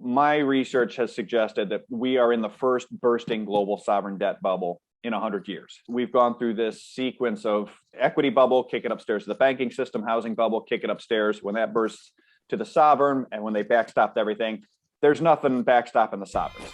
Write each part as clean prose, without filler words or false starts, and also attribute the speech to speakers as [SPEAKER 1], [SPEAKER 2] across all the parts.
[SPEAKER 1] my research has suggested that we are in the first bursting global sovereign debt bubble in 100 years. We've gone through this sequence of equity bubble, kick it upstairs to the banking system, housing bubble, kick it upstairs. When that bursts to the sovereign, and when they backstopped everything, there's nothing backstopping the sovereigns.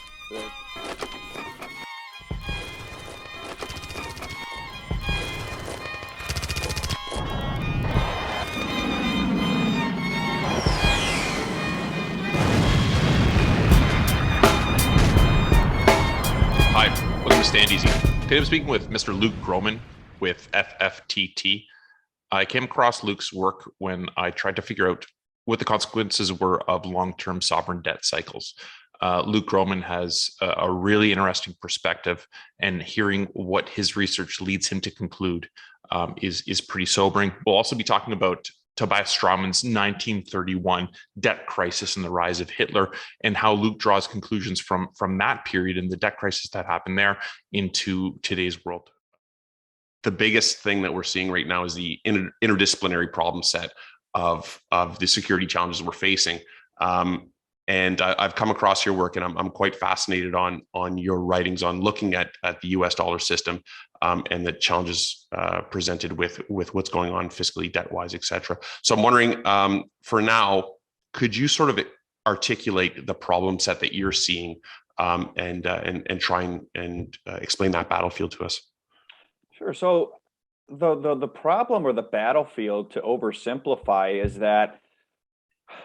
[SPEAKER 2] Hi, welcome to Stand Easy. Today I'm speaking with Mr. Luke Gromen with FFTT. I came across Luke's work when I tried to figure out what the consequences were of long-term sovereign debt cycles. Luke Gromen has a really interesting perspective, and hearing what his research leads him to conclude is pretty sobering. We'll also be talking about Tobias Straumann's 1931 debt crisis and the rise of Hitler, and how Luke draws conclusions from that period and the debt crisis that happened there into today's world. The biggest thing that we're seeing right now is the interdisciplinary problem set of the security challenges we're facing. And I've come across your work, and I'm quite fascinated on your writings on looking at the US dollar system and the challenges presented with what's going on fiscally, debt-wise, et cetera. So I'm wondering, for now, could you sort of articulate the problem set that you're seeing and try and explain that battlefield to us?
[SPEAKER 1] Sure. So the problem or the battlefield, to oversimplify, is that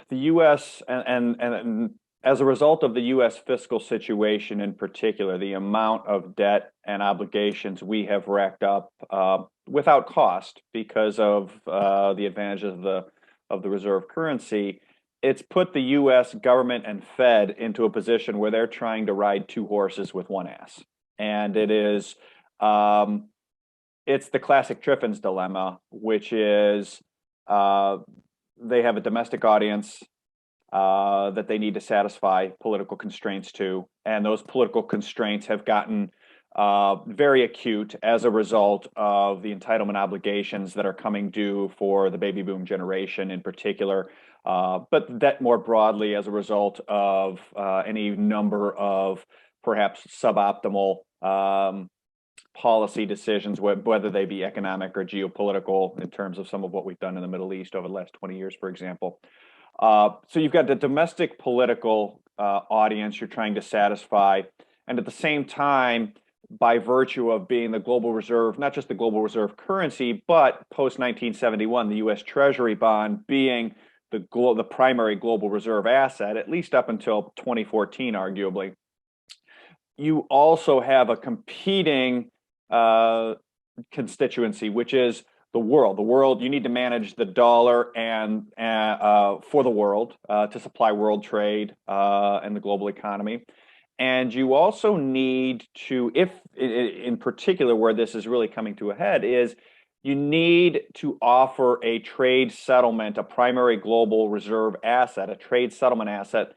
[SPEAKER 1] the U.S. and as a result of the U.S. fiscal situation in particular, the amount of debt and obligations we have racked up without cost because of the advantages of the reserve currency, it's put the U.S. government and Fed into a position where they're trying to ride two horses with one ass, and it is it's the classic Triffin's dilemma, which is they have a domestic audience that they need to satisfy political constraints to, and those political constraints have gotten very acute as a result of the entitlement obligations that are coming due for the baby boom generation in particular, but that more broadly as a result of any number of perhaps suboptimal policy decisions, whether they be economic or geopolitical, in terms of some of what we've done in the Middle East over the last 20 years, for example. So you've got the domestic political audience you're trying to satisfy, and at the same time, by virtue of being the global reserve, not just the global reserve currency, but post-1971, the U.S. Treasury bond being the primary global reserve asset, at least up until 2014, arguably, you also have a competing constituency, which is the world. The world, you need to manage the dollar and for the world to supply world trade and the global economy. And you also need to, if in particular where this is really coming to a head, is you need to offer a trade settlement, a primary global reserve asset, a trade settlement asset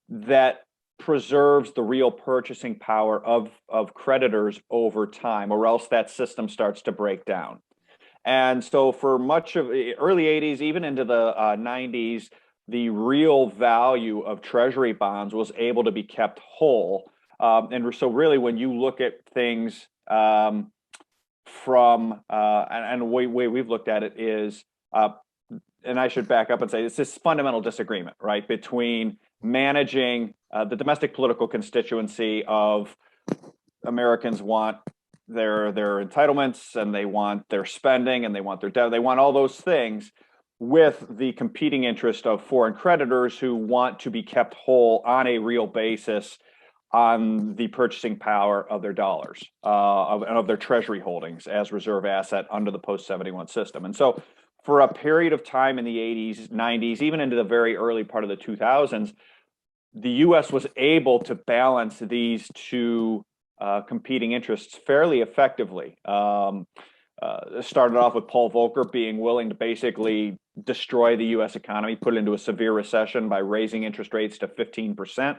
[SPEAKER 1] that preserves the real purchasing power of creditors over time, or else that system starts to break down. And so for much of the early 80s, even into the 90s, the real value of treasury bonds was able to be kept whole. And so really when you look at things and the way we've looked at it is, and I should back up and say, it's this fundamental disagreement, right, between managing the domestic political constituency of Americans want their entitlements, and they want their spending, and they want their debt, they want all those things, with the competing interest of foreign creditors who want to be kept whole on a real basis on the purchasing power of their dollars, of their treasury holdings as reserve asset under the post-71 system. And so for a period of time in the 80s, 90s, even into the very early part of the 2000s, the U.S. was able to balance these two competing interests fairly effectively. Started off with Paul Volcker being willing to basically destroy the U.S. economy, put it into a severe recession by raising interest rates to 15%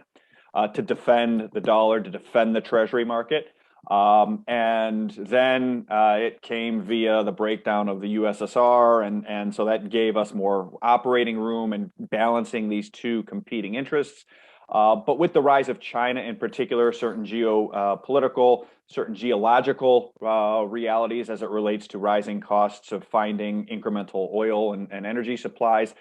[SPEAKER 1] to defend the dollar, to defend the treasury market. And then it came via the breakdown of the USSR, and so that gave us more operating room and balancing these two competing interests. But with the rise of China in particular, certain geopolitical, certain geological realities as it relates to rising costs of finding incremental oil and energy supplies,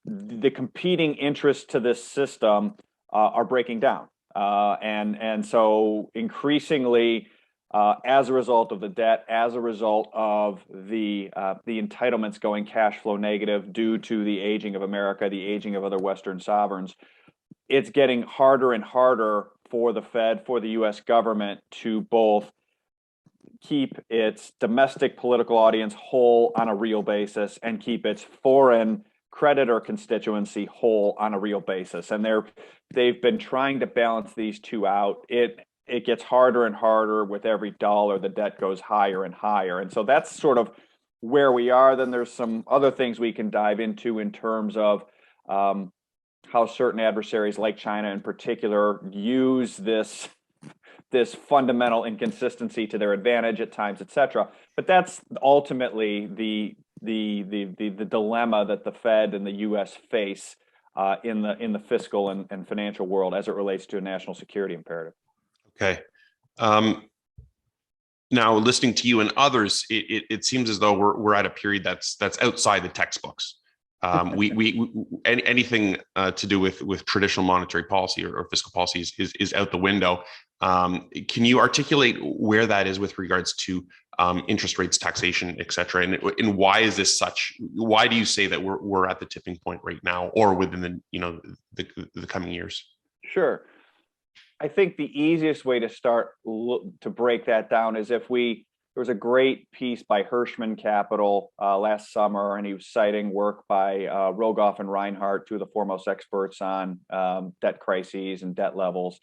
[SPEAKER 1] the competing interests to this system are breaking down. And so increasingly, as a result of the debt, as a result of the entitlements going cash flow negative due to the aging of America, the aging of other Western sovereigns, it's getting harder and harder for the Fed, for the U.S. government to both keep its domestic political audience whole on a real basis and keep its foreign creditor constituency whole on a real basis. And they've been trying to balance these two out. It gets harder and harder with every dollar. The debt goes higher and higher. And so that's sort of where we are. Then there's some other things we can dive into in terms of how certain adversaries like China in particular use this fundamental inconsistency to their advantage at times, et cetera. But that's ultimately the dilemma that the Fed and the U.S. face in the fiscal and financial world as it relates to a national security imperative.
[SPEAKER 2] Okay. Now, listening to you and others, it seems as though we're at a period that's outside the textbooks. Anything to do with traditional monetary policy or fiscal policy is out the window. Can you articulate where that is with regards to interest rates, taxation, et cetera, and why is this such? Why do you say that we're at the tipping point right now, or within the coming years?
[SPEAKER 1] Sure. I think the easiest way to start to break that down is there was a great piece by Hirschman Capital last summer, and he was citing work by Rogoff and Reinhardt, two of the foremost experts on debt crises and debt levels.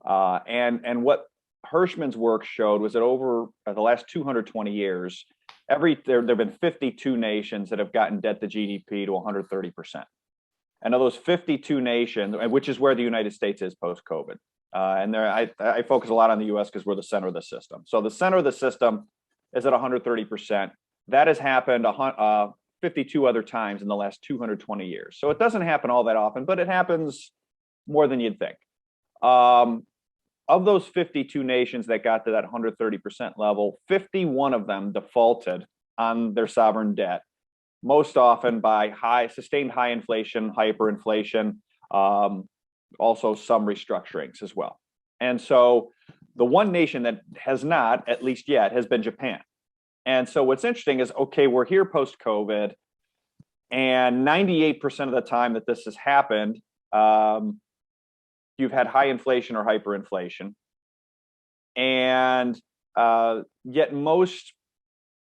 [SPEAKER 1] And what Hirschman's work showed was that over the last 220 years, there have been 52 nations that have gotten debt to GDP to 130%. And of those 52 nations, which is where the United States is post-COVID, and I focus a lot on the U.S. because we're the center of the system. So the center of the system is at 130%. That has happened 52 other times in the last 220 years. So it doesn't happen all that often, but it happens more than you'd think. Of those 52 nations that got to that 130% level, 51 of them defaulted on their sovereign debt, most often by sustained high inflation, hyperinflation, also some restructurings as well. And so the one nation that has not, at least yet, has been Japan. And so what's interesting is, okay, we're here post-COVID, and 98% of the time that this has happened, you've had high inflation or hyperinflation. And yet most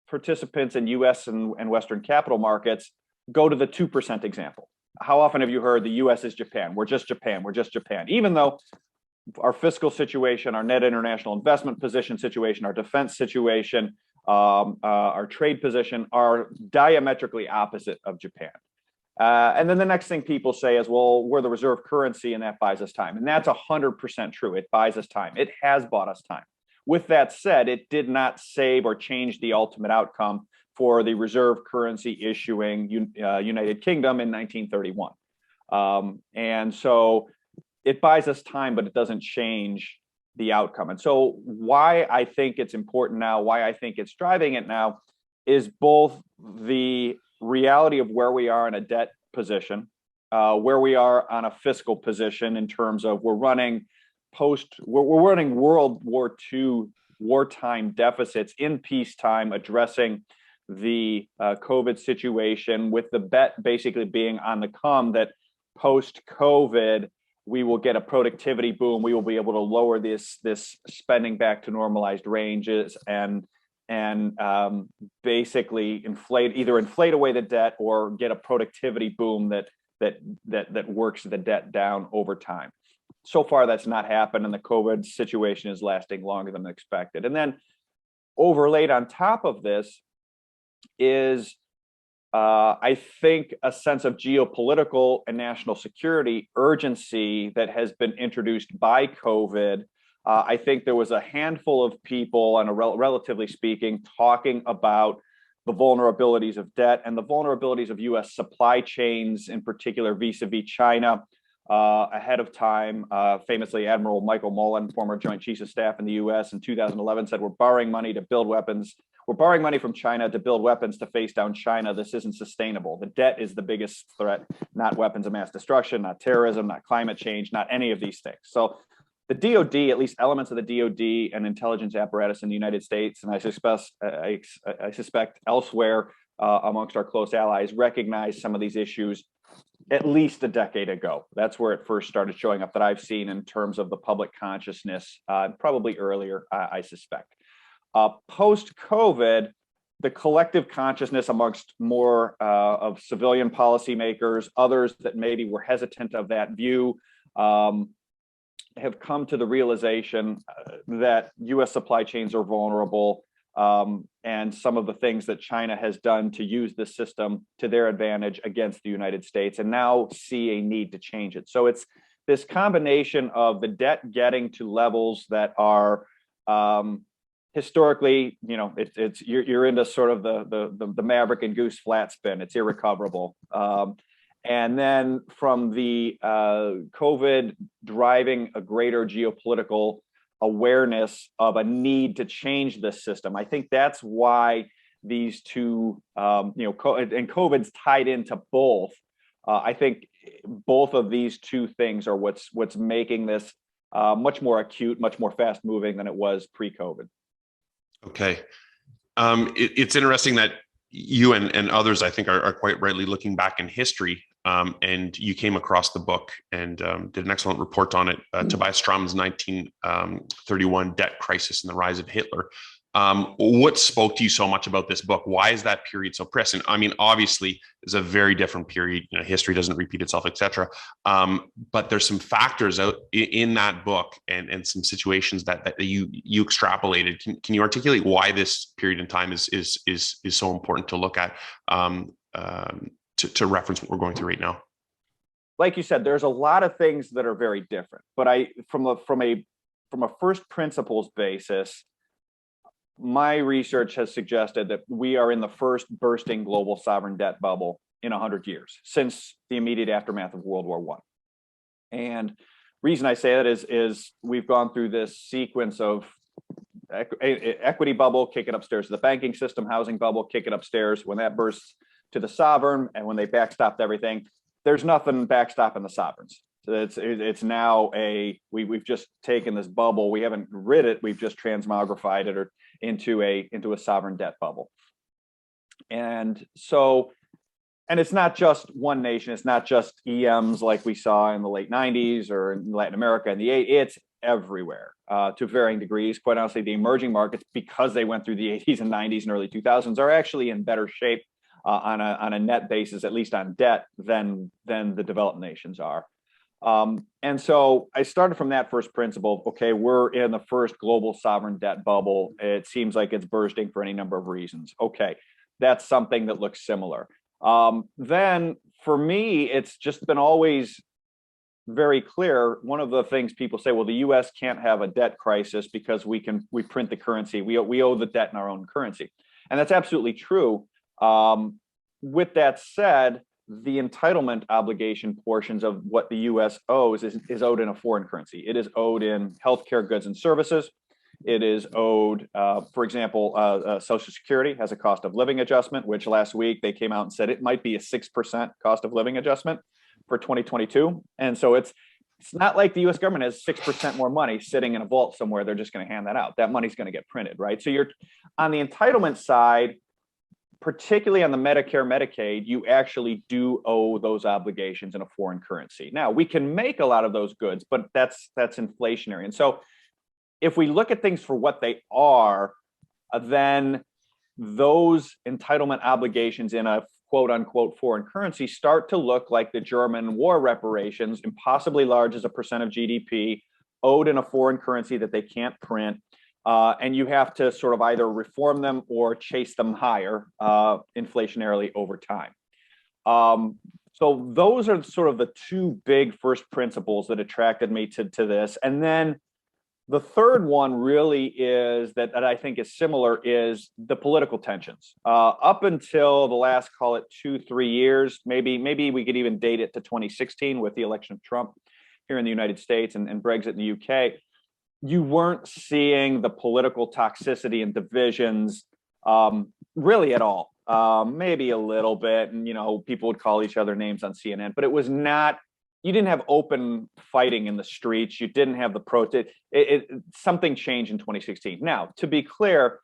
[SPEAKER 1] participants in US and Western capital markets go to the 2% example. How often have you heard the US is Japan? We're just Japan. We're just Japan. Even though our fiscal situation, our net international investment position situation, our defense situation, our trade position are diametrically opposite of Japan. And then the next thing people say is, well, we're the reserve currency and that buys us time. And that's 100% true. It buys us time. It has bought us time. With that said, it did not save or change the ultimate outcome for the reserve currency issuing United Kingdom in 1931. And so it buys us time, but it doesn't change the outcome. And so why I think it's important now, why I think it's driving it now, is both the reality of where we are in a debt position, where we are on a fiscal position in terms of we're running World War II wartime deficits in peacetime, addressing the COVID situation, with the bet basically being on the come that post-COVID, we will get a productivity boom. We will be able to lower this spending back to normalized ranges and basically inflate away the debt or get a productivity boom that works the debt down over time. So far, that's not happened, and the COVID situation is lasting longer than expected. And then overlaid on top of this is, I think, a sense of geopolitical and national security urgency that has been introduced by COVID I think there was a handful of people, and relatively speaking, talking about the vulnerabilities of debt and the vulnerabilities of U.S. supply chains, in particular vis-a-vis China, ahead of time. Famously, Admiral Michael Mullen, former Joint Chiefs of Staff in the U.S. in 2011, said, "We're borrowing money to build weapons. We're borrowing money from China to build weapons to face down China. This isn't sustainable. The debt is the biggest threat, not weapons of mass destruction, not terrorism, not climate change, not any of these things." So the DoD, at least elements of the DoD and intelligence apparatus in the United States, and I suspect elsewhere amongst our close allies, recognize some of these issues at least a decade ago. That's where it first started showing up that I've seen in terms of the public consciousness, probably earlier, I suspect. Post-COVID, the collective consciousness amongst more of civilian policymakers, others that maybe were hesitant of that view, have come to the realization that U.S. supply chains are vulnerable, and some of the things that China has done to use this system to their advantage against the United States, and now see a need to change it. So it's this combination of the debt getting to levels that are historically, you're into sort of the Maverick and Goose flat spin. It's irrecoverable. And then from the COVID driving a greater geopolitical awareness of a need to change this system. I think that's why these two, and COVID's tied into both. I think both of these two things are what's making this much more acute, much more fast moving than it was pre-COVID.
[SPEAKER 2] Okay. It's interesting that you and others, I think, are quite rightly looking back in history. And you came across the book and did an excellent report on it. Tobias Straumann's 1931 Debt Crisis and the Rise of Hitler. What spoke to you so much about this book? Why is that period so prescient? I mean, obviously, it's a very different period. History doesn't repeat itself, etc. But there's some factors out in that book and some situations that you extrapolated. Can you articulate why this period in time is so important to look at? To reference what we're going through right now.
[SPEAKER 1] Like you said, there's a lot of things that are very different, but from a first principles basis, my research has suggested that we are in the first bursting global sovereign debt bubble in 100 years since the immediate aftermath of World War I. And reason I say that is we've gone through this sequence of equity bubble, kick it upstairs to the banking system, housing bubble, kick it upstairs. When that bursts to the sovereign, and when they backstopped everything, there's nothing backstopping the sovereigns. So it's now we've just taken this bubble, we haven't rid it, we've just transmogrified it into a sovereign debt bubble. And so, and it's not just one nation, it's not just EMs like we saw in the late 90s or in Latin America in the 80s, it's everywhere to varying degrees. Quite honestly, the emerging markets, because they went through the 80s and 90s and early 2000s, are actually in better shape on a net basis, at least on debt, than the developed nations are. And so I started from that first principle. Okay, we're in the first global sovereign debt bubble. It seems like it's bursting for any number of reasons. Okay, that's something that looks similar. Then for me, it's just been always very clear. One of the things people say, well, the U.S. can't have a debt crisis because we print the currency. We owe the debt in our own currency. And that's absolutely true. With that said, the entitlement obligation portions of what the U.S. owes is owed in a foreign currency. It is owed in healthcare goods and services. It is owed, for example, Social Security has a cost of living adjustment, which last week they came out and said it might be a 6% cost of living adjustment for 2022. And so it's not like the U.S. government has 6% more money sitting in a vault somewhere. They're just going to hand that out. That money's going to get printed, right? So you're on the entitlement side, particularly on the Medicare, Medicaid, you actually do owe those obligations in a foreign currency. Now, we can make a lot of those goods, but that's inflationary. And so if we look at things for what they are, then those entitlement obligations in a quote unquote foreign currency start to look like the German war reparations, impossibly large as a percent of GDP, owed in a foreign currency that they can't print. And you have to sort of either reform them or chase them higher inflationarily over time. So those are sort of the two big first principles that attracted me to this. And then The third one really is that I think is similar is the political tensions. Up until the last, call it 2-3 years, maybe we could even date it to 2016 with the election of Trump here in the United States and Brexit in the UK. You weren't seeing the political toxicity and divisions really at all. Maybe a little bit, and people would call each other names on CNN, but it was not. You didn't have open fighting in the streets. You didn't have the protest. Something changed in 2016. Now, to be clear,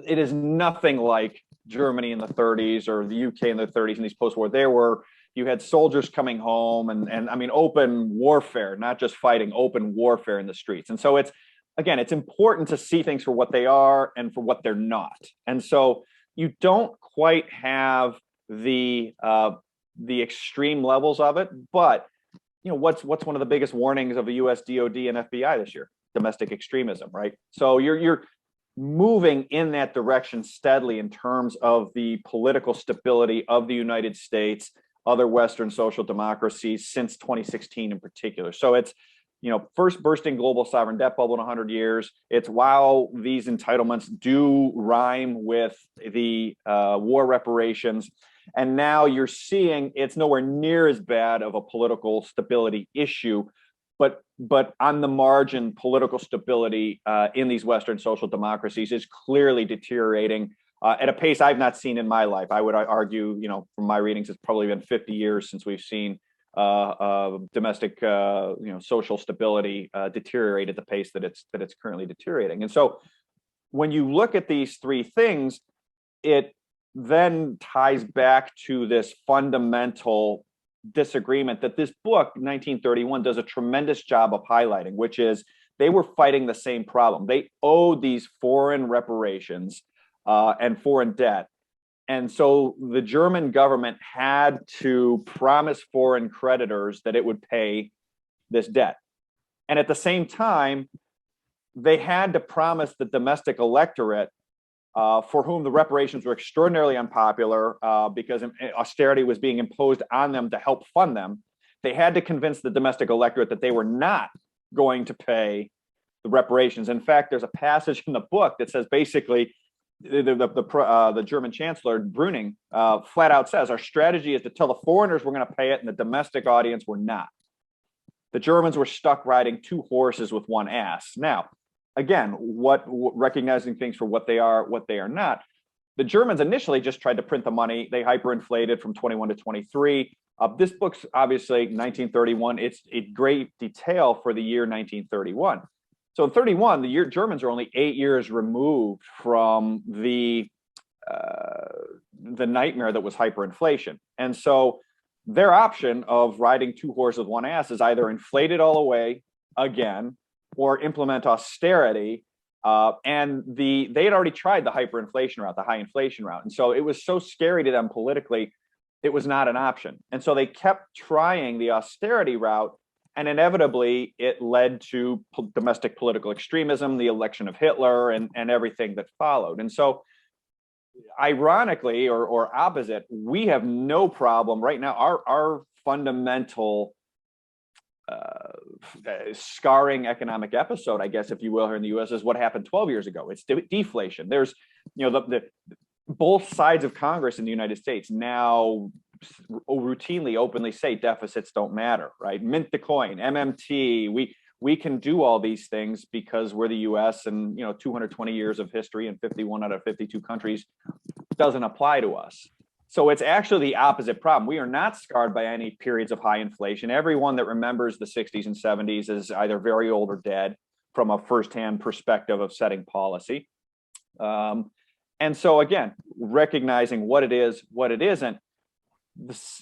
[SPEAKER 1] it is nothing like Germany in the 30s or the UK in the 30s in these post-war. You had soldiers coming home and I mean, open warfare, not just fighting, open warfare in the streets. And so it's important to see things for what they are and for what they're not. And so you don't quite have the extreme levels of it, but what's one of the biggest warnings of the U.S. DoD and FBI this year? Domestic extremism, right? So you're moving in that direction steadily in terms of the political stability of the United States, other Western social democracies since 2016 in particular. So it's first bursting global sovereign debt bubble in 100 years. It's while these entitlements do rhyme with the war reparations. And now you're seeing it's nowhere near as bad of a political stability issue, but on the margin, political stability in these Western social democracies is clearly deteriorating at a pace I've not seen in my life. I would argue, from my readings, it's probably been 50 years since we've seen domestic, social stability deteriorate at the pace that it's currently deteriorating. And so, when you look at these three things, it then ties back to this fundamental disagreement that this book, 1931, does a tremendous job of highlighting, which is they were fighting the same problem. They owed these foreign reparations and foreign debt. And so the German government had to promise foreign creditors that it would pay this debt. And at the same time, they had to promise the domestic electorate, for whom the reparations were extraordinarily unpopular because austerity was being imposed on them to help fund them. They had to convince the domestic electorate that they were not going to pay the reparations. In fact, there's a passage in the book that says basically the German Chancellor Brüning flat out says our strategy is to tell the foreigners we're going to pay it and the domestic audience we're not. The Germans were stuck riding two horses with one ass. Now, again, recognizing things for what they are not. The Germans initially just tried to print the money. They hyperinflated from 21 to 23. This book's obviously 1931. It's a great detail for the year 1931. So in 31, the Germans are only 8 years removed from the nightmare that was hyperinflation. And so their option of riding two horses with one ass is either inflate it all away again, or implement austerity. And they had already tried the hyperinflation route, the high inflation route. And so it was so scary to them politically, it was not an option. And so they kept trying the austerity route. And inevitably, it led to domestic political extremism, the election of Hitler, and everything that followed. And so, ironically, or opposite, we have no problem right now. Our fundamental scarring economic episode, I guess, if you will, here in the U.S. is what happened 12 years ago. It's deflation. There's, the both sides of Congress in the United States now routinely, openly say deficits don't matter, right? Mint the coin, MMT. We can do all these things because we're the U.S. and 220 years of history and 51 out of 52 countries doesn't apply to us. So it's actually the opposite problem. We are not scarred by any periods of high inflation. Everyone that remembers the 60s and 70s is either very old or dead from a firsthand perspective of setting policy. And so again, recognizing what it is, what it isn't,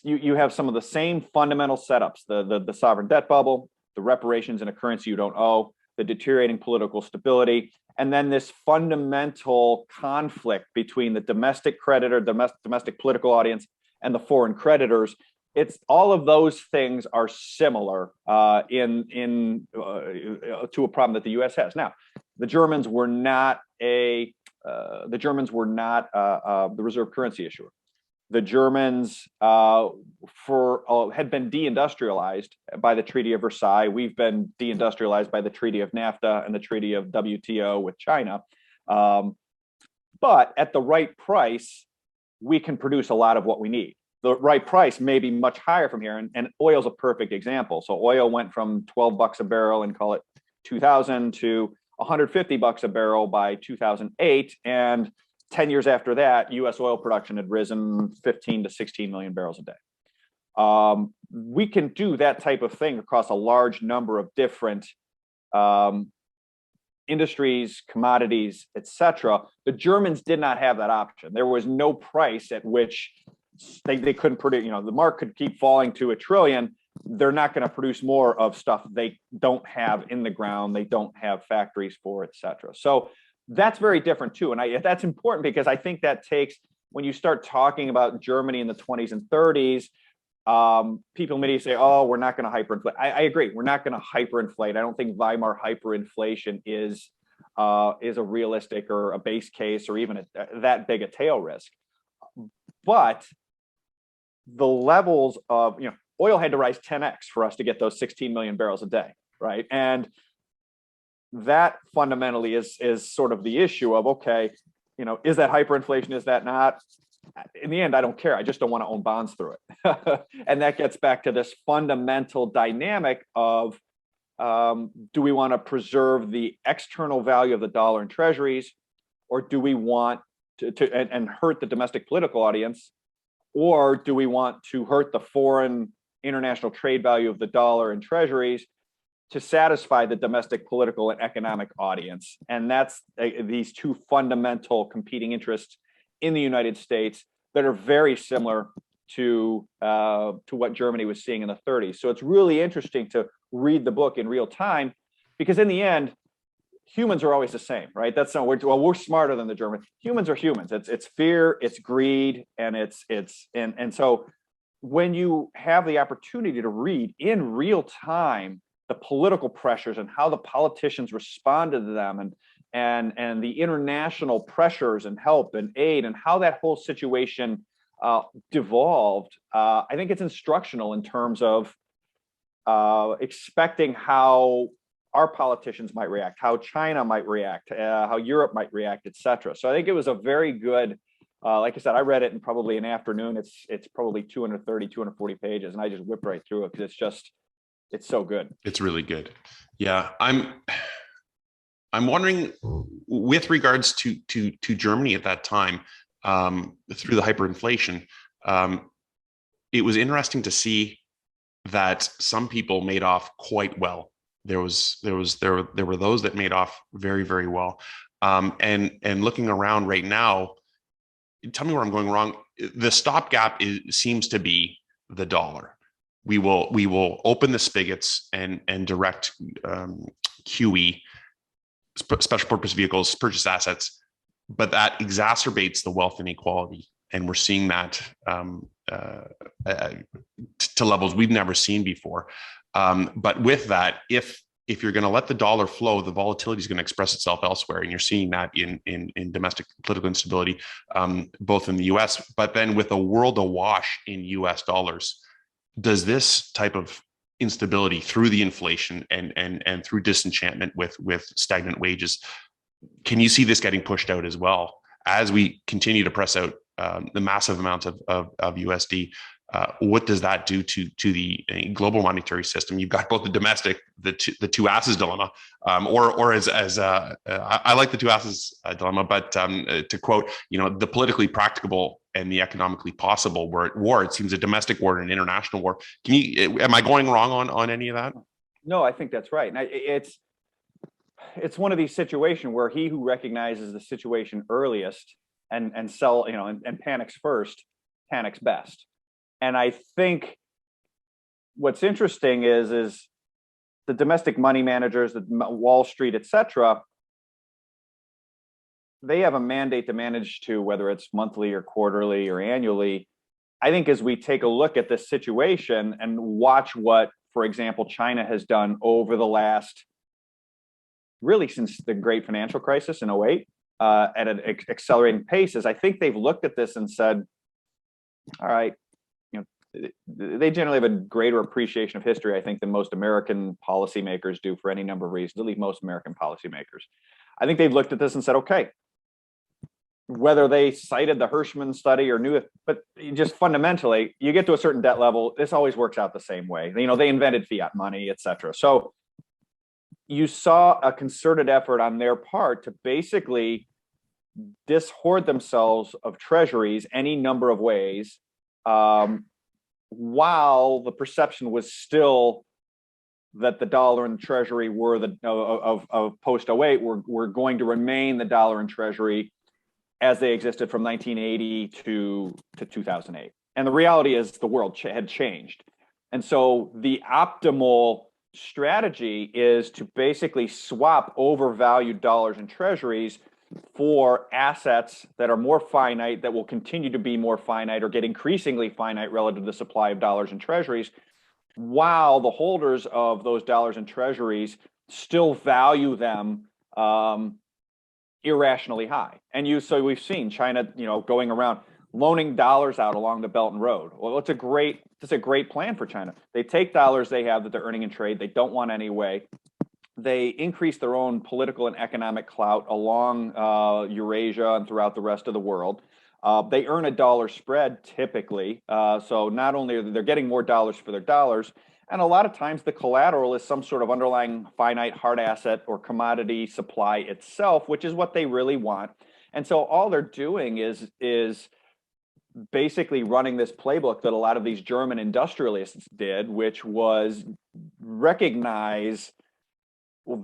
[SPEAKER 1] you have some of the same fundamental setups, the sovereign debt bubble, the reparations in a currency you don't owe, the deteriorating political stability, and then this fundamental conflict between the domestic creditor, domestic political audience, and the foreign creditors. It's all of those things are similar to a problem that the U.S. has. Now, the Germans were not the reserve currency issuer. The Germans had been deindustrialized by the Treaty of Versailles. We've been deindustrialized by the Treaty of NAFTA and the Treaty of WTO with China. But at the right price, we can produce a lot of what we need. The right price may be much higher from here, and oil is a perfect example. So oil went from $12 a barrel and call it 2000 to $150 a barrel by 2008, and 10 years after that, U.S. oil production had risen 15 to 16 million barrels a day. We can do that type of thing across a large number of different industries, commodities, etc. The Germans did not have that option. There was no price at which they couldn't produce. The mark could keep falling to $1 trillion. They're not going to produce more of stuff they don't have in the ground. They don't have factories for, etc. So that's very different too. And that's important because I think that takes, when you start talking about Germany in the 20s and 30s, people immediately say, oh, we're not going to hyperinflate. I agree. We're not going to hyperinflate. I don't think Weimar hyperinflation is a realistic or a base case or even that big a tail risk. But the levels of, oil had to rise 10x for us to get those 16 million barrels a day, right? And that fundamentally is sort of the issue of, okay, is that hyperinflation? Is that not? In the end, I don't care. I just don't want to own bonds through it. And that gets back to this fundamental dynamic of, do we want to preserve the external value of the dollar and treasuries, or do we want to hurt the domestic political audience, or do we want to hurt the foreign international trade value of the dollar and treasuries to satisfy the domestic political and economic audience? And that's these two fundamental competing interests in the United States that are very similar to what Germany was seeing in the 30s. So it's really interesting to read the book in real time, because in the end, humans are always the same, right? That's not, we're smarter than the Germans. Humans are humans. It's fear, it's greed, and and so when you have the opportunity to read in real time the political pressures and how the politicians responded to them, and the international pressures and help and aid, and how that whole situation devolved, I think it's instructional in terms of expecting how our politicians might react, how China might react, how Europe might react, etc. So I think it was a very good, like I said, I read it in probably an afternoon. It's probably 230, 240 pages, and I just whipped right through it because it's so good.
[SPEAKER 2] It's really good. Yeah, I'm wondering, with regards to Germany at that time, through the hyperinflation, it was interesting to see that some people made off quite well. There were those that made off very, very well. And looking around right now, tell me where I'm going wrong. The stopgap seems to be the dollar. We will open the spigots and direct QE, special purpose vehicles, purchase assets, but that exacerbates the wealth inequality, and we're seeing that to levels we've never seen before. But with that, if you're going to let the dollar flow, the volatility is going to express itself elsewhere, and you're seeing that in domestic political instability, both in the U.S. But then with a world awash in U.S. dollars, does this type of instability through the inflation and through disenchantment with stagnant wages, can you see this getting pushed out as well as we continue to press out the massive amounts of USD? What does that do to the global monetary system? You've got both the domestic, the two asses dilemma, or as I like the two asses dilemma, but to quote, the politically practicable and the economically possible war. It seems a domestic war and an international war. Am I going wrong on any of that?
[SPEAKER 1] No, I think that's right. And it's one of these situations where he who recognizes the situation earliest and panics first, panics best. And I think what's interesting is the domestic money managers, the Wall Street, et cetera, they have a mandate to manage to, whether it's monthly or quarterly or annually. I think as we take a look at this situation and watch what, for example, China has done over the last, really since the great financial crisis in 2008, at an accelerating pace, is I think they've looked at this and said, all right, you know, they generally have a greater appreciation of history, I think, than most American policymakers do for any number of reasons, at least most American policymakers. I think they've looked at this and said, okay, whether they cited the Hirschman study or knew it, but just fundamentally, you get to a certain debt level, this always works out the same way. You know, they invented fiat money, et cetera. So you saw a concerted effort on their part to basically dishoard themselves of treasuries any number of ways, while the perception was still that the dollar and the treasury were the of post 08 were going to remain the dollar and treasury as they existed from 1980 to 2008. And the reality is the world had changed. And so the optimal strategy is to basically swap overvalued dollars and treasuries for assets that are more finite, that will continue to be more finite or get increasingly finite relative to the supply of dollars and treasuries, while the holders of those dollars and treasuries still value them irrationally high. And so we've seen China, you know, going around loaning dollars out along the Belt and Road. Well, it's a great plan for China. They take dollars they have that they're earning in trade, they don't want anyway. They increase their own political and economic clout along Eurasia and throughout the rest of the world. They earn a dollar spread typically. So not only are they getting more dollars for their dollars, and a lot of times the collateral is some sort of underlying finite hard asset or commodity supply itself, which is what they really want. And so all they're doing is basically running this playbook that a lot of these German industrialists did, which was recognize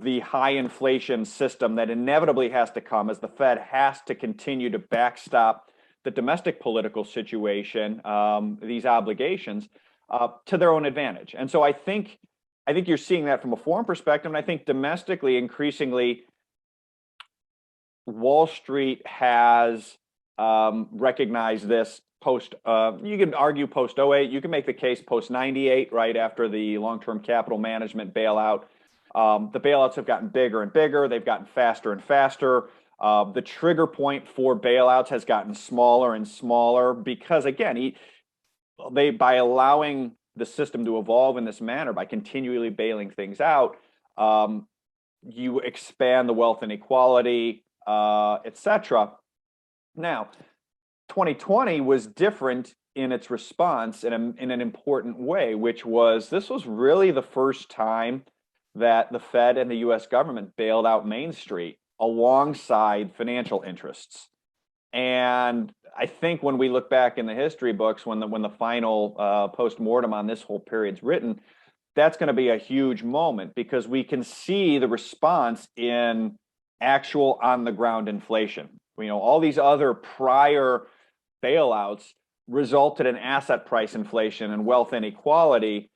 [SPEAKER 1] the high inflation system that inevitably has to come as the Fed has to continue to backstop the domestic political situation, these obligations, to their own advantage. And so I think you're seeing that from a foreign perspective, and I think domestically, increasingly, Wall Street has recognized this post. You can argue post 08. You can make the case post 98, right after the long-term capital management bailout. The bailouts have gotten bigger and bigger. They've gotten faster and faster. The trigger point for bailouts has gotten smaller and smaller because, again, by allowing the system to evolve in this manner, by continually bailing things out, you expand the wealth inequality, etc. Now, 2020 was different in its response in an important way, which was this was really the first time that the Fed and the U.S. government bailed out Main Street alongside financial interests. And I think when we look back in the history books, when the final post-mortem on this whole period's written, that's going to be a huge moment because we can see the response in actual on-the-ground inflation. You know, all these other prior bailouts resulted in asset price inflation and wealth inequality.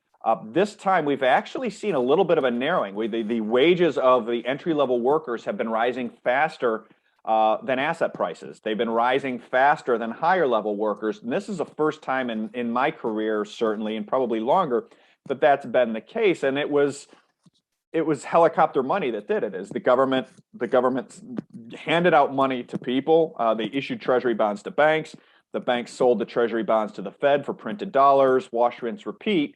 [SPEAKER 1] This time, we've actually seen a little bit of a narrowing. The wages of the entry-level workers have been rising faster than asset prices. They've been rising faster than higher-level workers. And this is the first time in my career, certainly, and probably longer, that that's been the case. And it was helicopter money that did it. Is the government handed out money to people. They issued treasury bonds to banks. The banks sold the treasury bonds to the Fed for printed dollars, wash, rinse, repeat.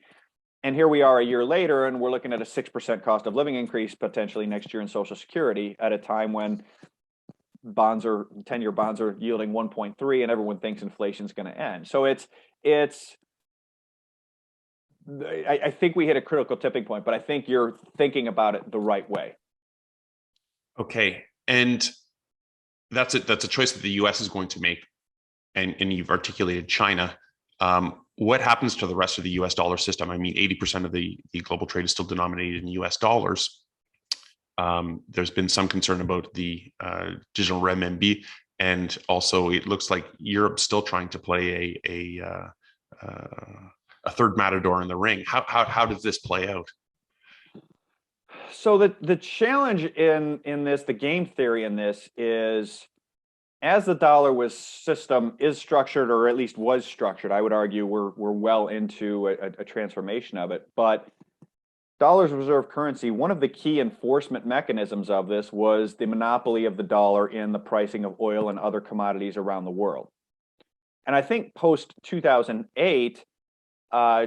[SPEAKER 1] And here we are a year later, and we're looking at a 6% cost of living increase potentially next year in Social Security at a time when 10-year bonds are yielding 1.3, and everyone thinks inflation is going to end. So I think we hit a critical tipping point, but I think you're thinking about it the right way.
[SPEAKER 2] Okay, and that's a choice that the U.S. is going to make, and you've articulated China. What happens to the rest of the U.S. dollar system? I mean, 80% of the global trade is still denominated in U.S. dollars. There's been some concern about the digital renminbi, and also it looks like Europe's still trying to play a third matador in the ring. How does this play out?
[SPEAKER 1] So the challenge in this, the game theory in this is, as the dollar system is structured, or at least was structured, I would argue we're well into a transformation of it. But dollar's reserve currency, one of the key enforcement mechanisms of this was the monopoly of the dollar in the pricing of oil and other commodities around the world. And I think post 2008,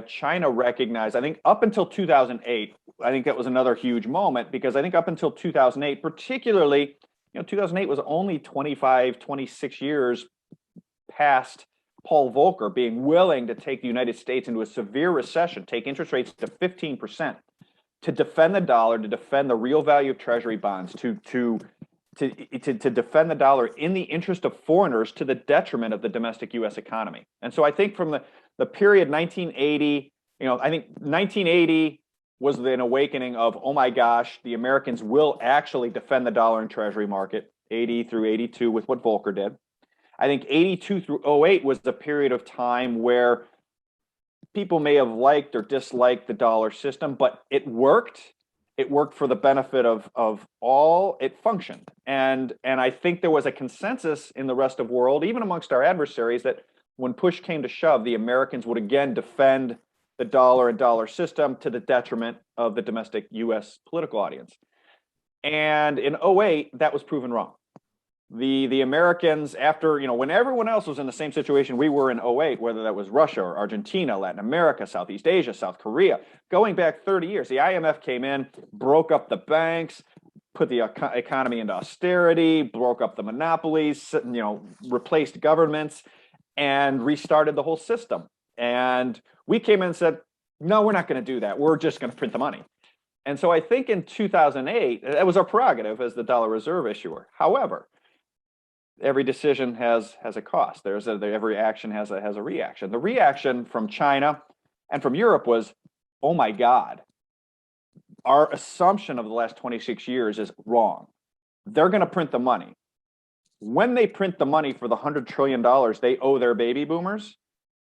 [SPEAKER 1] China recognized, I think up until 2008, I think that was another huge moment, because I think up until 2008, particularly, 2008 was only 25, 26 years past Paul Volcker being willing to take the United States into a severe recession, take interest rates to 15%, to defend the dollar, to defend the real value of treasury bonds, to defend the dollar in the interest of foreigners to the detriment of the domestic U.S. economy. And so I think from the period 1980, I think 1980 was an awakening of, oh my gosh, the Americans will actually defend the dollar and treasury market, 80 through 82 with what Volcker did. I think 82 through 08 was the period of time where people may have liked or disliked the dollar system, but it worked. It worked for the benefit of all. It functioned. And I think there was a consensus in the rest of the world, even amongst our adversaries, that when push came to shove, the Americans would again defend the dollar and dollar system to the detriment of the domestic U.S. political audience. And in 08, that was proven wrong. The Americans, after, when everyone else was in the same situation we were in 08, whether that was Russia or Argentina, Latin America, Southeast Asia, South Korea, going back 30 years, the IMF came in, broke up the banks, put the economy into austerity, broke up the monopolies, replaced governments, and restarted the whole system. And we came in and said, no, we're not going to do that. We're just going to print the money. And so I think in 2008, that was our prerogative as the dollar reserve issuer. However, every decision has a cost. Every action has a reaction. The reaction from China and from Europe was, oh my God, our assumption of the last 26 years is wrong. They're going to print the money. When they print the money for the $100 trillion they owe their baby boomers,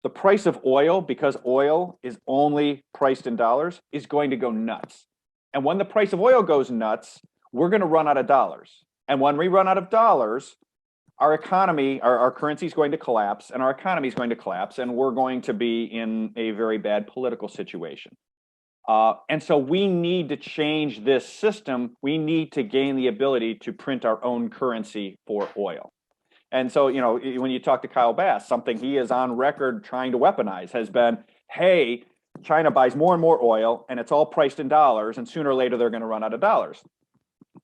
[SPEAKER 1] the price of oil, because oil is only priced in dollars, is going to go nuts. And when the price of oil goes nuts, we're going to run out of dollars. And when we run out of dollars, our economy, our currency is going to collapse, and our economy is going to collapse, and we're going to be in a very bad political situation. And so we need to change this system. We need to gain the ability to print our own currency for oil. And so, when you talk to Kyle Bass, something he is on record trying to weaponize has been, hey, China buys more and more oil, and it's all priced in dollars, and sooner or later they're going to run out of dollars.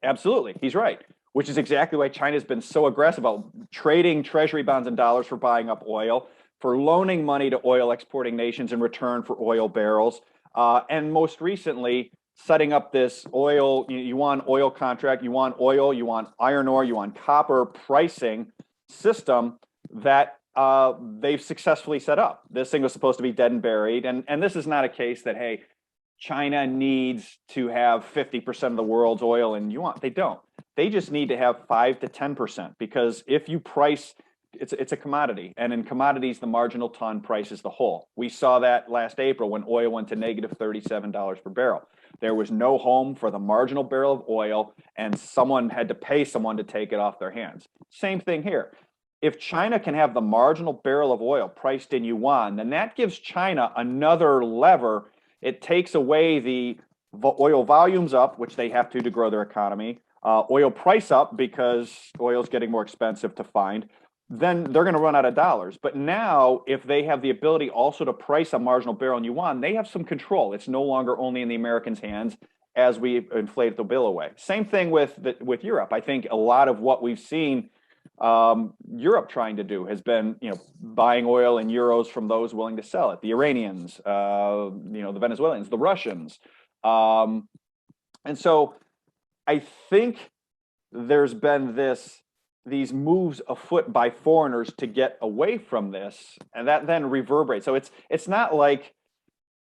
[SPEAKER 1] Absolutely, he's right, which is exactly why China's been so aggressive about trading treasury bonds in dollars for buying up oil, for loaning money to oil exporting nations in return for oil barrels, and most recently, setting up this oil, you want oil contract, you want oil, you want iron ore, you want copper pricing system that they've successfully set up. This thing was supposed to be dead and buried. And this is not a case that, hey, China needs to have 50% of the world's oil in yuan. They don't. They just need to have 5 to 10%, because if you price, it's a commodity. And in commodities, the marginal ton price is the whole. We saw that last April when oil went to negative $37 per barrel. There was no home for the marginal barrel of oil, and someone had to pay someone to take it off their hands. Same thing here. If China can have the marginal barrel of oil priced in yuan, then that gives China another lever. It takes away the oil volumes up, which they have to grow their economy, oil price up because oil is getting more expensive to find. Then they're going to run out of dollars. But now, if they have the ability also to price a marginal barrel in yuan, they have some control. It's no longer only in the Americans' hands as we inflate the bill away. Same thing with Europe. I think a lot of what we've seen Europe trying to do has been, buying oil in euros from those willing to sell it. The Iranians, the Venezuelans, the Russians. And so I think there's been these moves afoot by foreigners to get away from this, and that then reverberates. So it's not like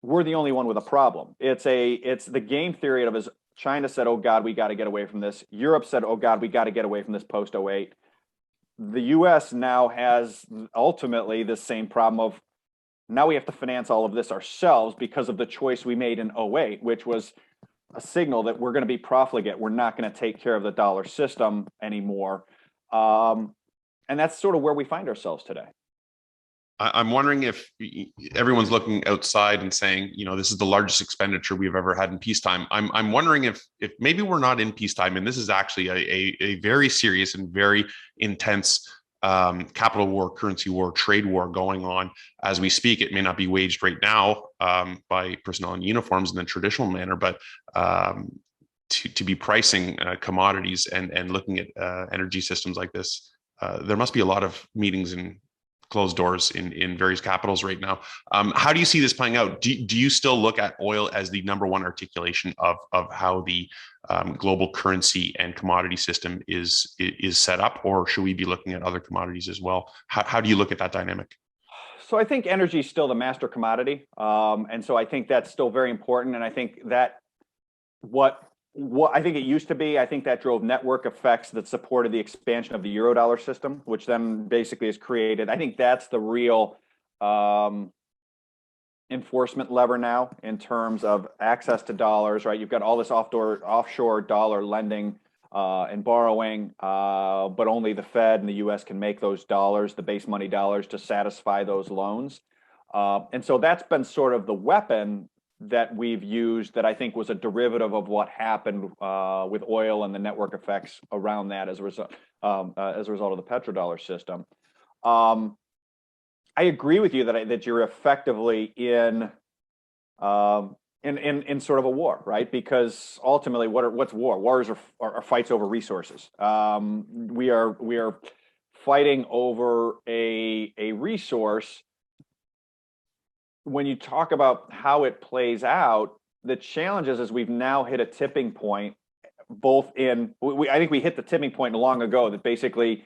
[SPEAKER 1] we're the only one with a problem. It's the game theory of, as China said, oh God, we got to get away from this. Europe said, oh God, we got to get away from this post 08. The US now has ultimately the same problem of, now we have to finance all of this ourselves because of the choice we made in 08, which was a signal that we're going to be profligate. We're not going to take care of the dollar system anymore. And that's sort of where we find ourselves today.
[SPEAKER 2] I'm wondering if everyone's looking outside and saying, this is the largest expenditure we've ever had in peacetime. I'm wondering if maybe we're not in peacetime, and this is actually a very serious and very intense capital war, currency war, trade war going on as we speak. It may not be waged right now by personnel in uniforms in the traditional manner, but to be pricing commodities and looking at energy systems like this, there must be a lot of meetings and closed doors in various capitals right now. How do you see this playing out? Do you still look at oil as the number one articulation of how the global currency and commodity system is set up, or should we be looking at other commodities as well? How do you look at that dynamic?
[SPEAKER 1] So I think energy is still the master commodity, and so I think that's still very important. And I think that what I think it used to be, I think that drove network effects that supported the expansion of the Eurodollar system, which then basically has created. I think that's the real enforcement lever now in terms of access to dollars. Right, you've got all this offshore dollar lending and borrowing, but only the Fed and the U.S. can make those dollars, the base money dollars, to satisfy those loans. And so that's been sort of the weapon that we've used that I think was a derivative of what happened with oil and the network effects around that as a result of the petrodollar system. I agree with you that you're effectively in sort of a war, right? Because ultimately, what's war? Wars are fights over resources. We are fighting over a resource. When you talk about how it plays out, the challenge is we've now hit a tipping point. I think we hit the tipping point long ago that basically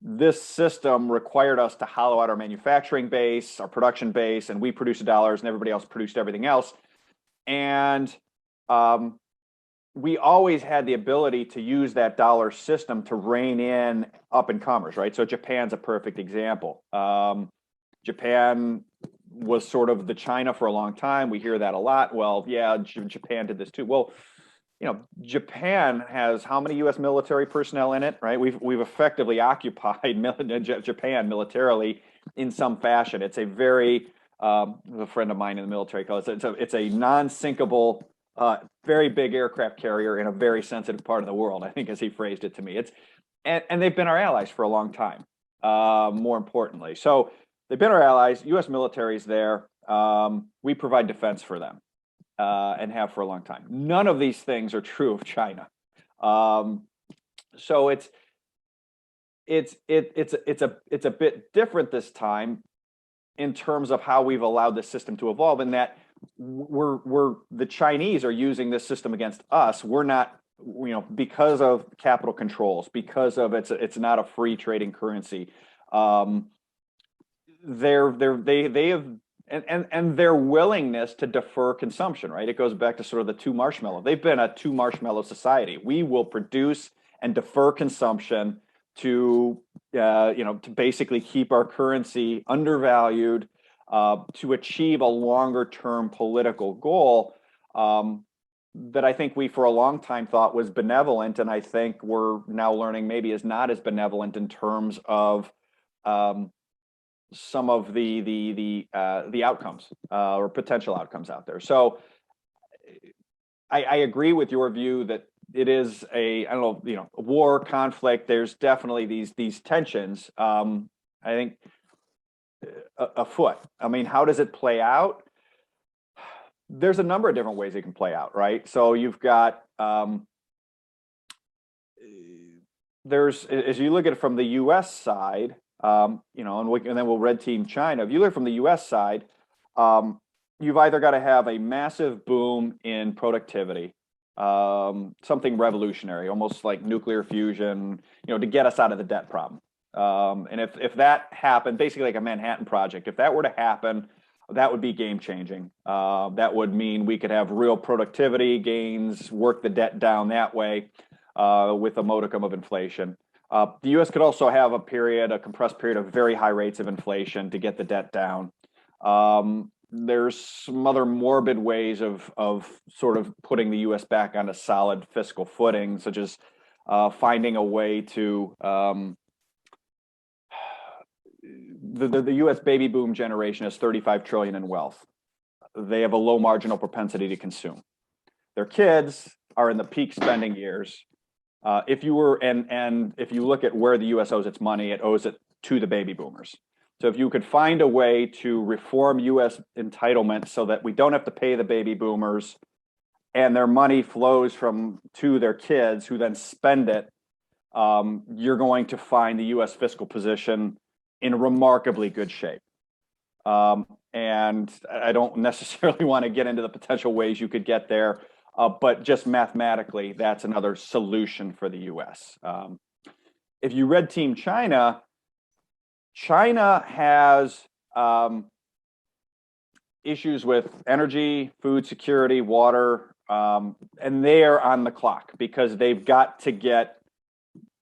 [SPEAKER 1] this system required us to hollow out our manufacturing base, our production base, and we produced the dollars, and everybody else produced everything else. And we always had the ability to use that dollar system to rein in up and comers, right? So Japan's a perfect example. Japan was sort of the China for a long time. We hear that a lot. Well, yeah, Japan did this too. Well, Japan has how many U.S. military personnel in it, right? We've effectively occupied Japan militarily in some fashion. It's a very a friend of mine in the military calls it. It's a non-sinkable, very big aircraft carrier in a very sensitive part of the world, I think, as he phrased it to me. And they've been our allies for a long time. More importantly, so they've been our allies. U.S. military's there. We provide defense for them. And have for a long time. None of these things are true of China. So it's a bit different this time in terms of how we've allowed this system to evolve. In that the Chinese are using this system against us. We're not, because of capital controls, because of it's not a free trading currency. They have. And their willingness to defer consumption, right? It goes back to sort of the two marshmallow. They've been a two marshmallow society. We will produce and defer consumption to basically keep our currency undervalued, to achieve a longer term political goal that I think we for a long time thought was benevolent, and I think we're now learning maybe is not as benevolent in terms of some of the outcomes or potential outcomes out there. So I agree with your view that it is a war, conflict. There's definitely these tensions. I think afoot. I mean, how does it play out? There's a number of different ways it can play out, right? So you've got as you look at it from the U.S. side. And then we'll red team China. If you look from the U.S. side, you've either got to have a massive boom in productivity, something revolutionary, almost like nuclear fusion, to get us out of the debt problem. And if that happened, basically like a Manhattan Project, if that were to happen, that would be game changing. That would mean we could have real productivity gains, work the debt down that way with a modicum of inflation. The U.S. could also have a compressed period of very high rates of inflation to get the debt down. There's some other morbid ways of sort of putting the U.S. back on a solid fiscal footing, such as finding a way to the U.S. baby boom generation has $35 trillion in wealth. They have a low marginal propensity to consume. Their kids are in the peak spending years. If you were and if you look at where the U.S. owes its money, it owes it to the baby boomers. So if you could find a way to reform U.S. entitlement so that we don't have to pay the baby boomers, and their money flows to their kids, who then spend it, you're going to find the U.S. fiscal position in remarkably good shape. And I don't necessarily want to get into the potential ways you could get there, but just mathematically, that's another solution for the U.S. If you read Team China, China has issues with energy, food security, water, and they are on the clock because they've got to get,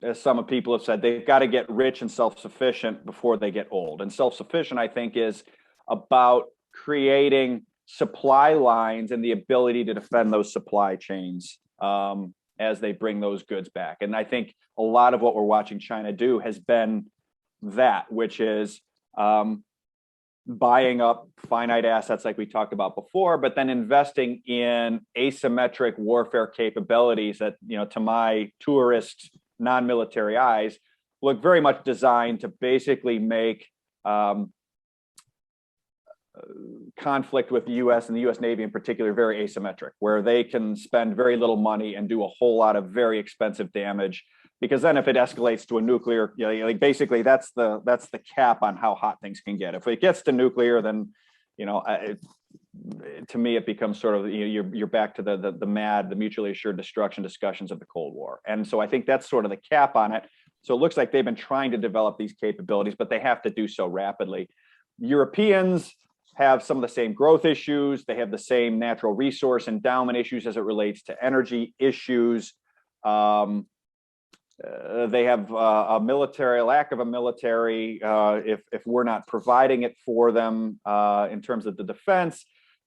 [SPEAKER 1] as some people have said, they've got to get rich and self-sufficient before they get old. And self-sufficient, I think, is about creating supply lines and the ability to defend those supply chains as they bring those goods back. And I think a lot of what we're watching China do has been that, which is buying up finite assets like we talked about before, but then investing in asymmetric warfare capabilities that, to my tourist non-military eyes, look very much designed to basically make conflict with the U.S. and the U.S. Navy in particular very asymmetric, where they can spend very little money and do a whole lot of very expensive damage. Because then, if it escalates to a nuclear, basically that's the cap on how hot things can get. If it gets to nuclear, then, to me, it becomes sort of you're back to the mutually assured destruction discussions of the Cold War. And so I think that's sort of the cap on it. So it looks like they've been trying to develop these capabilities, but they have to do so rapidly. Europeans have some of the same growth issues. They have the same natural resource endowment issues as it relates to energy issues. They have a lack of a military if we're not providing it for them in terms of the defense.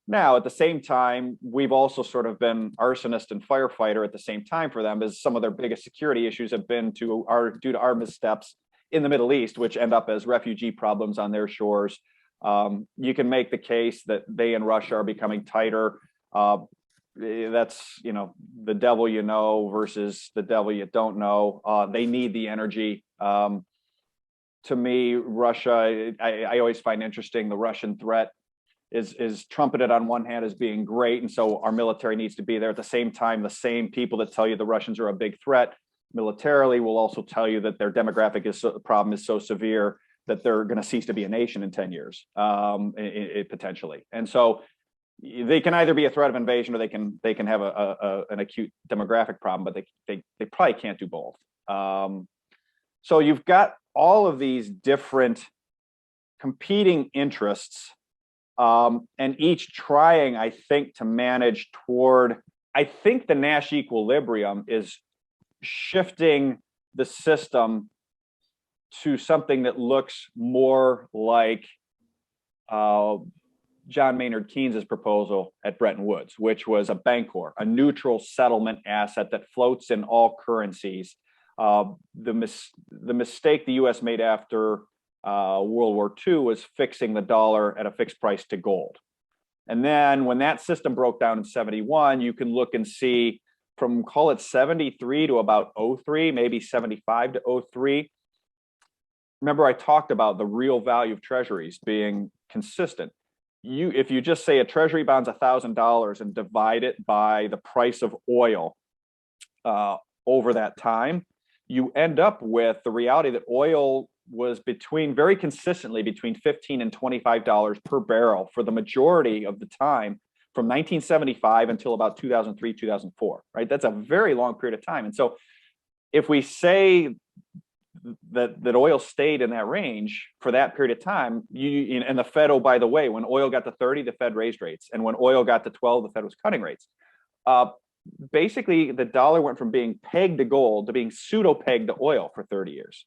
[SPEAKER 1] Now, at the same time, we've also sort of been arsonist and firefighter at the same time for them, as some of their biggest security issues have been due to our missteps in the Middle East, which end up as refugee problems on their shores. You can make the case that they and Russia are becoming tighter. That's the devil you know versus the devil you don't know. They need the energy. To me, Russia, I always find interesting, the Russian threat is trumpeted on one hand as being great, and so our military needs to be there. At the same time, the same people that tell you the Russians are a big threat militarily will also tell you that their demographic problem is so severe that they're going to cease to be a nation in 10 years, potentially. And so they can either be a threat of invasion, or they can have an acute demographic problem, but they probably can't do both. So you've got all of these different competing interests, and each trying, I think, to manage toward. I think the Nash equilibrium is shifting the system to something that looks more like John Maynard Keynes's proposal at Bretton Woods, which was a bancor, a neutral settlement asset that floats in all currencies. The mistake the U.S. made after World War II was fixing the dollar at a fixed price to gold. And then when that system broke down in 71, you can look and see from, call it 73 to about 03, maybe 75 to 03. Remember, I talked about the real value of treasuries being consistent. If you just say a treasury bond's $1,000 and divide it by the price of oil over that time, you end up with the reality that oil was very consistently between $15 and $25 per barrel for the majority of the time from 1975 until about 2003, 2004, right? That's a very long period of time. And so if we say that oil stayed in that range for that period of time, and the Fed, oh, by the way, when oil got to 30, the Fed raised rates. And when oil got to 12, the Fed was cutting rates. Basically, the dollar went from being pegged to gold to being pseudo-pegged to oil for 30 years.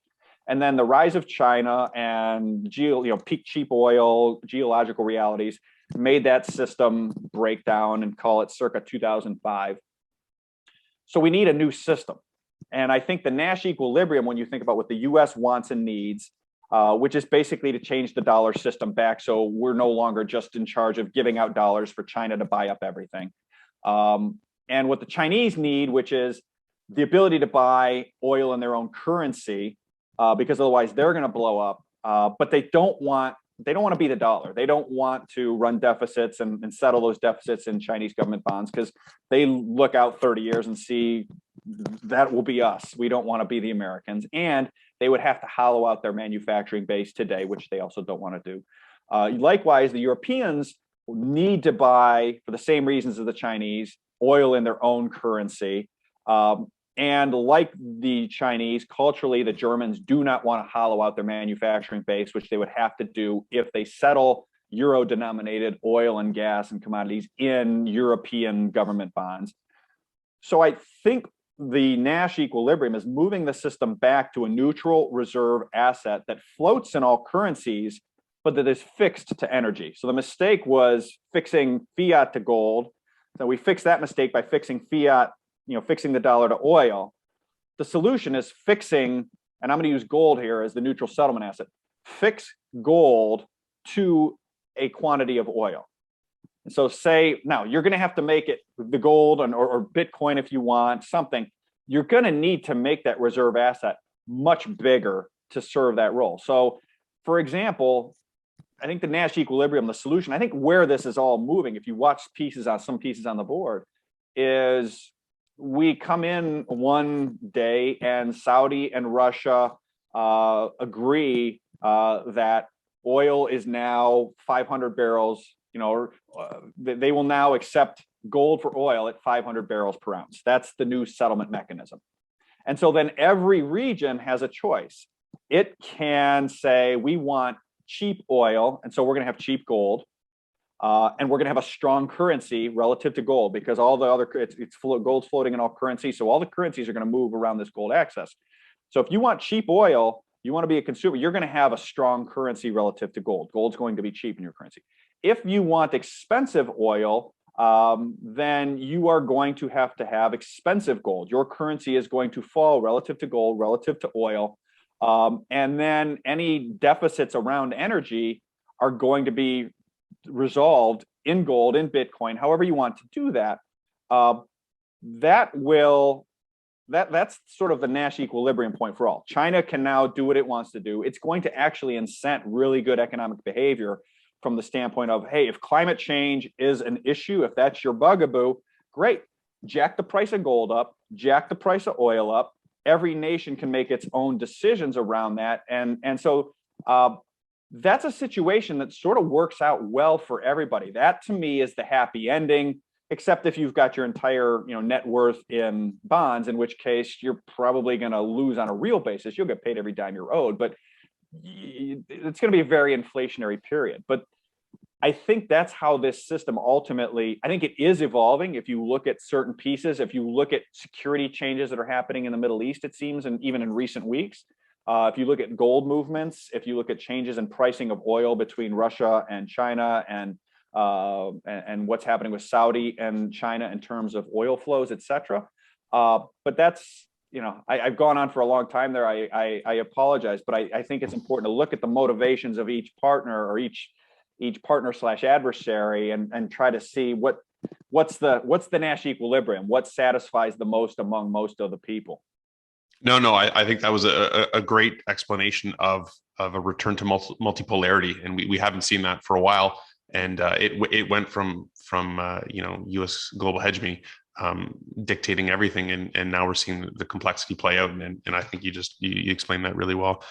[SPEAKER 1] And then the rise of China and peak cheap oil, geological realities made that system break down, and call it circa 2005. So we need a new system. And I think the Nash equilibrium, when you think about what the U.S. wants and needs, which is basically to change the dollar system back so we're no longer just in charge of giving out dollars for China to buy up everything. And what the Chinese need, which is the ability to buy oil in their own currency, because otherwise they're going to blow up. But they don't want to be the dollar. They don't want to run deficits and settle those deficits in Chinese government bonds, because they look out 30 years and see that will be us. We don't want to be the Americans. And they would have to hollow out their manufacturing base today, which they also don't want to do. Likewise, the Europeans need to buy, for the same reasons as the Chinese, oil in their own currency. And like the Chinese, culturally, the Germans do not want to hollow out their manufacturing base, which they would have to do if they settle euro-denominated oil and gas and commodities in European government bonds. So I think the Nash equilibrium is moving the system back to a neutral reserve asset that floats in all currencies, but that is fixed to energy. So the mistake was fixing fiat to gold. So we fixed that mistake by fixing fiat, fixing the dollar to oil. The solution is fixing, and I'm going to use gold here as the neutral settlement asset, fix gold to a quantity of oil. And so say, now you're going to have to make it the gold or Bitcoin if you want something. You're going to need to make that reserve asset much bigger to serve that role. So for example, I think the Nash equilibrium, the solution, I think where this is all moving, if you watch some pieces on the board, is we come in one day and Saudi and Russia agree that oil is now 500 barrels, they will now accept gold for oil at 500 barrels per ounce. That's the new settlement mechanism. And so then every region has a choice. It can say, we want cheap oil, and so we're going to have cheap gold. And we're going to have a strong currency relative to gold, because all the other gold's floating in all currencies. So all the currencies are going to move around this gold axis. So if you want cheap oil, you want to be a consumer, you're going to have a strong currency relative to gold. Gold's going to be cheap in your currency. If you want expensive oil, then you are going to have expensive gold. Your currency is going to fall relative to gold, relative to oil. And then any deficits around energy are going to be resolved in gold, in Bitcoin, however you want to do that. That's sort of the Nash equilibrium point for all. China can now do what it wants to do. It's going to actually incent really good economic behavior from the standpoint of, hey, if climate change is an issue, if that's your bugaboo, great. Jack the price of gold up, jack the price of oil up. Every nation can make its own decisions around that. And so that's a situation that sort of works out well for everybody. That to me is the happy ending, except if you've got your entire net worth in bonds, in which case you're probably going to lose on a real basis. You'll get paid every dime you're owed, but it's going to be a very inflationary period. But I think that's how this system ultimately, I think it is evolving. If you look at certain pieces, if you look at security changes that are happening in the Middle East, it seems, and even in recent weeks, if you look at gold movements, if you look at changes in pricing of oil between Russia and China, and what's happening with Saudi and China in terms of oil flows, et cetera. But that's, I've gone on for a long time there. I apologize, but I think it's important to look at the motivations of each partner, or each partner / adversary, and try to see what's the Nash equilibrium, what satisfies the most among most of the people.
[SPEAKER 2] No, I think that was a great explanation of a return to multipolarity, and we haven't seen that for a while. And it went from U.S. global hegemony dictating everything, and now we're seeing the complexity play out. And I think you explained that really well.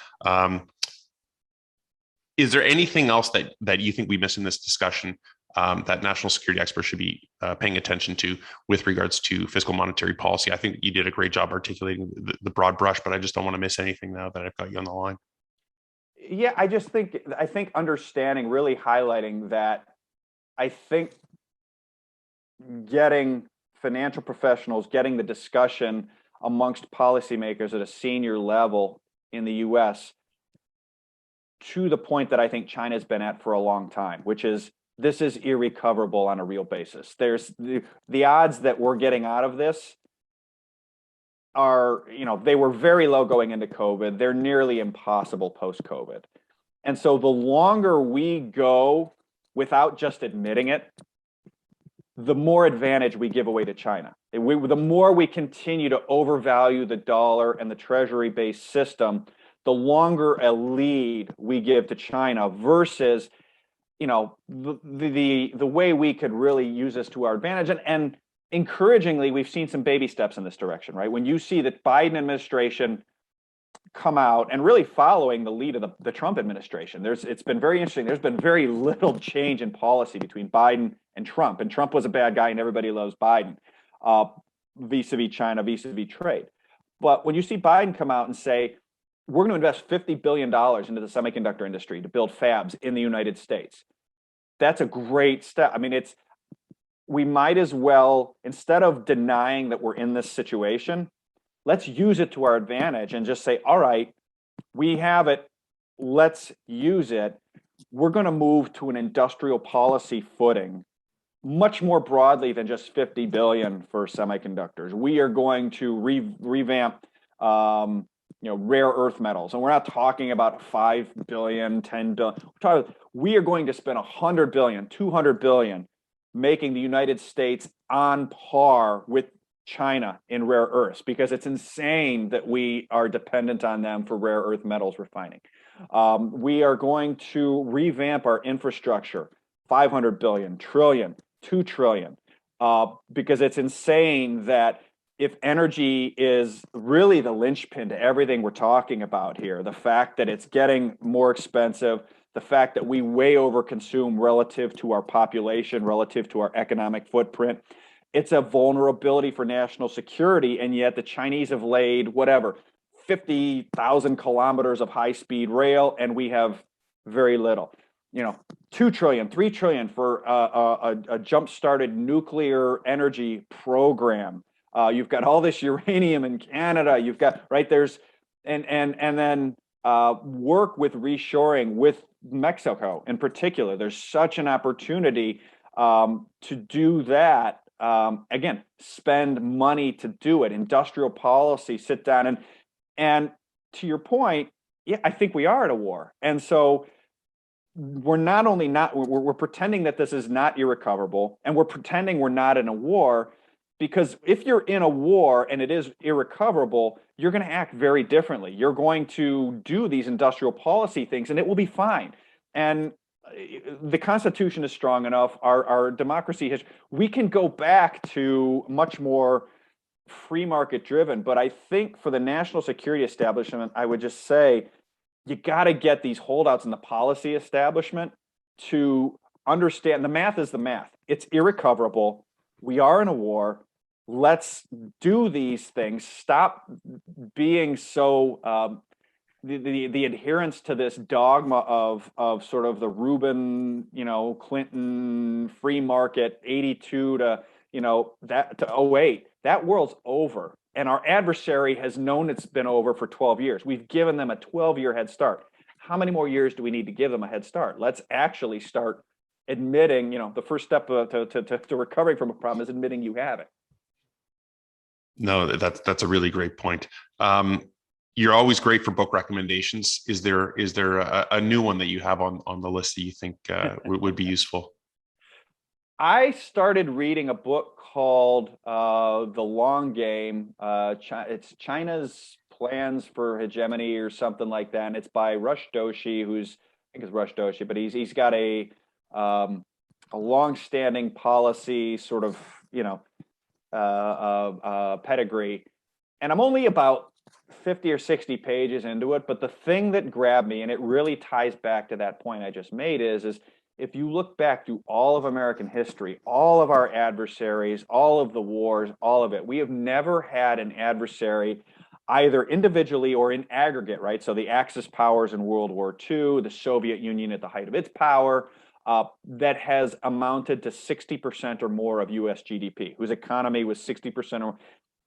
[SPEAKER 2] Is there anything else that you think we missed in this discussion that national security experts should be paying attention to with regards to fiscal monetary policy? I think you did a great job articulating the broad brush, but I just don't want to miss anything now that I've got you on the line.
[SPEAKER 1] Yeah, I think understanding, really highlighting that, I think getting financial professionals, getting the discussion amongst policymakers at a senior level in the US to the point that I think China's been at for a long time, which is, this is irrecoverable on a real basis. There's the odds that we're getting out of this are, they were very low going into COVID. They're nearly impossible post-COVID. And so the longer we go without just admitting it, the more advantage we give away to China. The more we continue to overvalue the dollar and the treasury-based system, the longer a lead we give to China versus, the way we could really use this to our advantage. And encouragingly, we've seen some baby steps in this direction, right? When you see the Biden administration come out and really following the lead of the Trump administration, it's been very interesting. There's been very little change in policy between Biden and Trump was a bad guy and everybody loves Biden, vis-a-vis China, vis-a-vis trade. But when you see Biden come out and say, we're going to invest $50 billion into the semiconductor industry to build fabs in the United States, that's a great step. I mean, we might as well, instead of denying that we're in this situation, let's use it to our advantage and just say, all right, we have it, let's use it. We're going to move to an industrial policy footing much more broadly than just 50 billion for semiconductors. We are going to revamp rare earth metals, and we're not talking about 5 billion, 10 billion. We are going to spend 100 billion, 200 billion, making the United States on par with China in rare earths, because it's insane that we are dependent on them for rare earth metals refining. We are going to revamp our infrastructure, 500 billion, trillion, 2 trillion, because it's insane that if energy is really the linchpin to everything we're talking about here, the fact that it's getting more expensive, the fact that we way overconsume relative to our population, relative to our economic footprint, it's a vulnerability for national security. And yet the Chinese have laid 50,000 kilometers of high-speed rail, and we have very little. 2 trillion, 3 trillion for a jump-started nuclear energy program. You've got all this uranium in Canada. You've got and then work with reshoring with Mexico in particular. There's such an opportunity to do that. Again, spend money to do it. Industrial policy, sit down and to your point, yeah, I think we are at a war, and so we're not only we're pretending that this is not irrecoverable, and we're pretending we're not in a war. Because if you're in a war and it is irrecoverable, you're going to act very differently. You're going to do these industrial policy things, and it will be fine. And the Constitution is strong enough. Our democracy we can go back to much more free market driven. But I think for the national security establishment, I would just say you got to get these holdouts in the policy establishment to understand the math is the math. It's irrecoverable. We are in a war. Let's do these things. Stop being so the adherence to this dogma of sort of the Rubin, Clinton free market 82 to that to 08. That world's over, and our adversary has known it's been over for 12 years. We've given them a 12-year head start. How many more years do we need to give them a head start? Let's actually start admitting, the first step to recovering from a problem is admitting you have it.
[SPEAKER 2] No, that's a really great point. You're always great for book recommendations. Is there a new one that you have on the list that you think would be useful?
[SPEAKER 1] I started reading a book called The Long Game. It's China's Plans for Hegemony or something like that, and it's by Rush Doshi, but he's got a long-standing policy sort of pedigree, and I'm only about 50 or 60 pages into it. But the thing that grabbed me, and it really ties back to that point I just made, is if you look back through all of American history, all of our adversaries, all of the wars, all of it, we have never had an adversary either individually or in aggregate, right? So the Axis powers in World War II, the Soviet Union at the height of its power, that has amounted to 60% or more of US GDP, whose economy was 60% or more.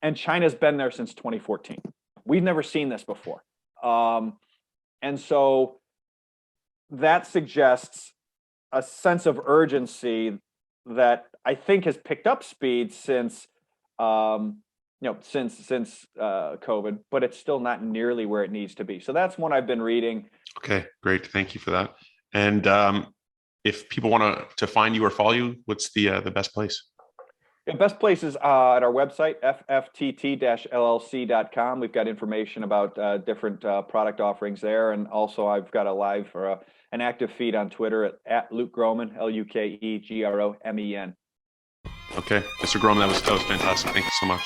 [SPEAKER 1] And China's been there since 2014. We've never seen this before. And so that suggests a sense of urgency that I think has picked up speed since COVID, but it's still not nearly where it needs to be. So that's one I've been reading.
[SPEAKER 2] Okay, great. Thank you for that. And if people want to find you or follow you, what's the best place?
[SPEAKER 1] The best place is at our website, FFTT-LLC.com. We've got information about different product offerings there. And also I've got a live or an active feed on Twitter at Luke Gromen, LUKEGROMEN.
[SPEAKER 2] Okay, Mr. Gromen, that was fantastic. Thank you so much.